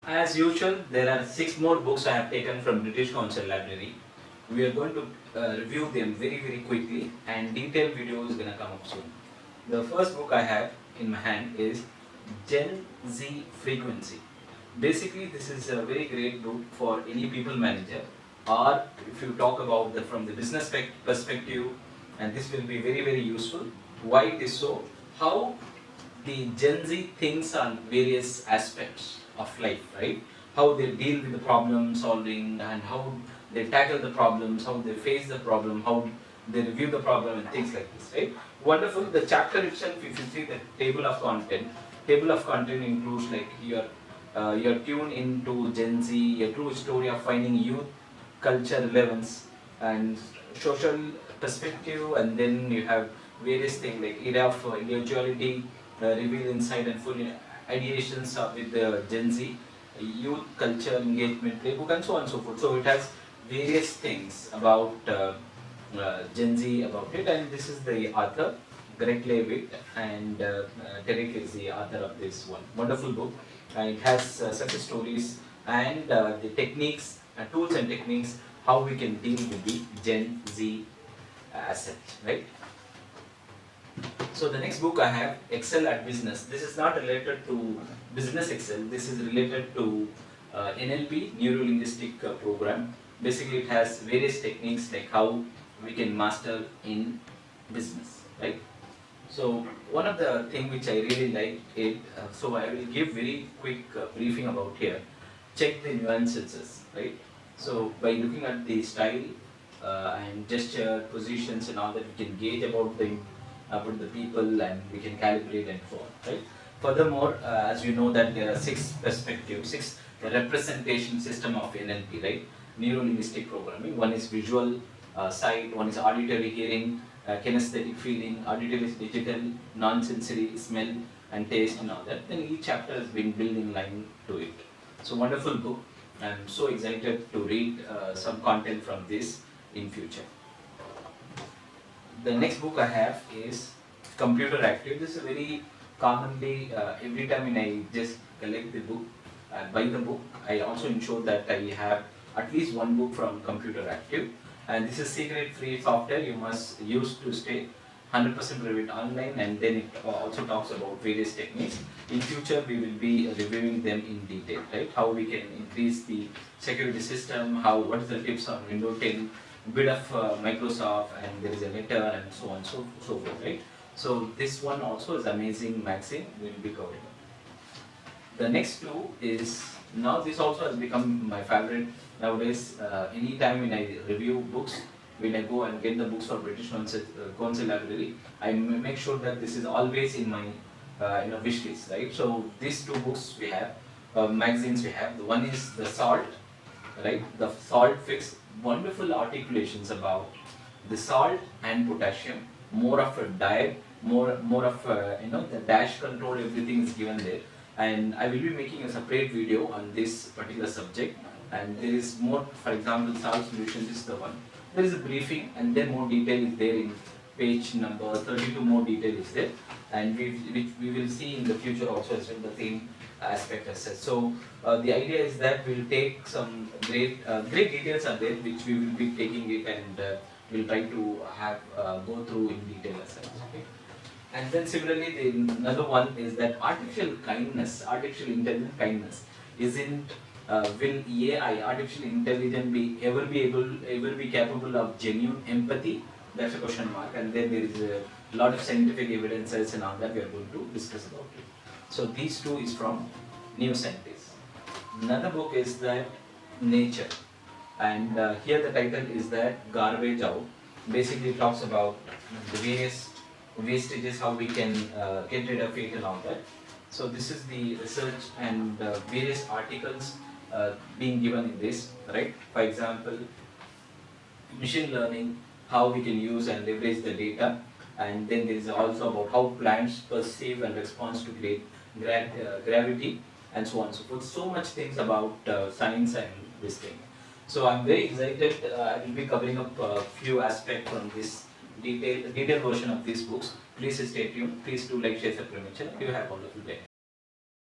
As usual, there are 6 more books I have taken from British Council Library. We are going to review them very quickly, and detailed video is going to come up soon. The first book I have in my hand is Gen Z Frequency. Basically, this is a very great book for any people manager, or if you talk about from the business perspective, and this will be very useful. Why it is so? How the Gen Z thinks on various aspects of life, right? How they deal with the problem solving and how they tackle the problems, how they face the problem, how they review the problem and things like this, right? Wonderful. The chapter itself, if you see the table of content includes like your tune into Gen Z, a true story of finding youth, culture relevance, and social perspective, and then you have various things like era of individuality, reveal insight and full ideations with the Gen Z, youth culture engagement playbook, and so on and so forth. So it has various things about Gen Z about it, and this is the author, Greg Levitt, and Derek is the author of this one. Wonderful book. It has success stories and the techniques, tools and techniques, how we can deal with the Gen Z asset, right? So the next book I have, Excel at Business. This is not related to business Excel. This is related to NLP, Neuro Linguistic Program. Basically, it has various techniques like how we can master in business, right? So one of the thing which I really like it, so I will give very quick briefing about here. Check the nuances, right? So by looking at the style and gesture, positions and all that, we can gauge about the people and we can calibrate and so on, right? Furthermore, as you know that there are 6 perspectives, 6 representation system of NLP, right? Neuro linguistic programming. One is visual sight, one is auditory hearing, kinesthetic feeling, auditory is digital, non-sensory smell and taste and all that. Then each chapter has been built in line to it. So wonderful book. I'm so excited to read some content from this in future. The next book I have is Computer Active. This is very commonly, every time when I just collect the book, buy the book, I also ensure that I have at least one book from Computer Active. And this is secret free software you must use to stay 100% private online, and then it also talks about various techniques. In future, we will be reviewing them in detail, right? How we can increase the security system, what is the tips on Windows 10, bit of Microsoft, and there is a letter and so on so forth, right? So this one also is amazing magazine we will be covering. The next two is, now this also has become my favorite nowadays. Anytime when I review books, when I go and get the books for British Council Library, I make sure that this is always in my wish list, right? So these 2 books we have, magazines we have. The one is the Salt, right? The Salt Fix, wonderful articulations about the salt and potassium, more of a diet, more of the dash control, everything is given there. And I will be making a separate video on this particular subject. And there is more, for example, salt solution, this is the one. There is a briefing and then more detail is there in page number 32, more detail is there. And we will see in the future also as well the same aspect as such. So the idea is that we'll take some great details are there which we will be taking it, and we'll try to have go through in detail as such. Okay? And then similarly, another one is that artificial intelligent kindness, isn't will AI, artificial intelligence, ever be capable of genuine empathy? That's a question mark. And then there is a lot of scientific evidences and all that we are going to discuss about it. So these 2 is from New Scientist. Another book is that Nature, and here the title is that Garbage Out. Basically, it talks about the various wastages, how we can get rid of it and all that. So this is the research and various articles being given in this, right? For example, machine learning, how we can use and leverage the data, and then there is also about how plants perceive and respond to gravity, and so on and so forth. So much things about science and this thing. So I'm very excited. I will be covering up a few aspects from this detailed version of these books. Please stay tuned. Please do like, share, subscribe, and you have a wonderful day.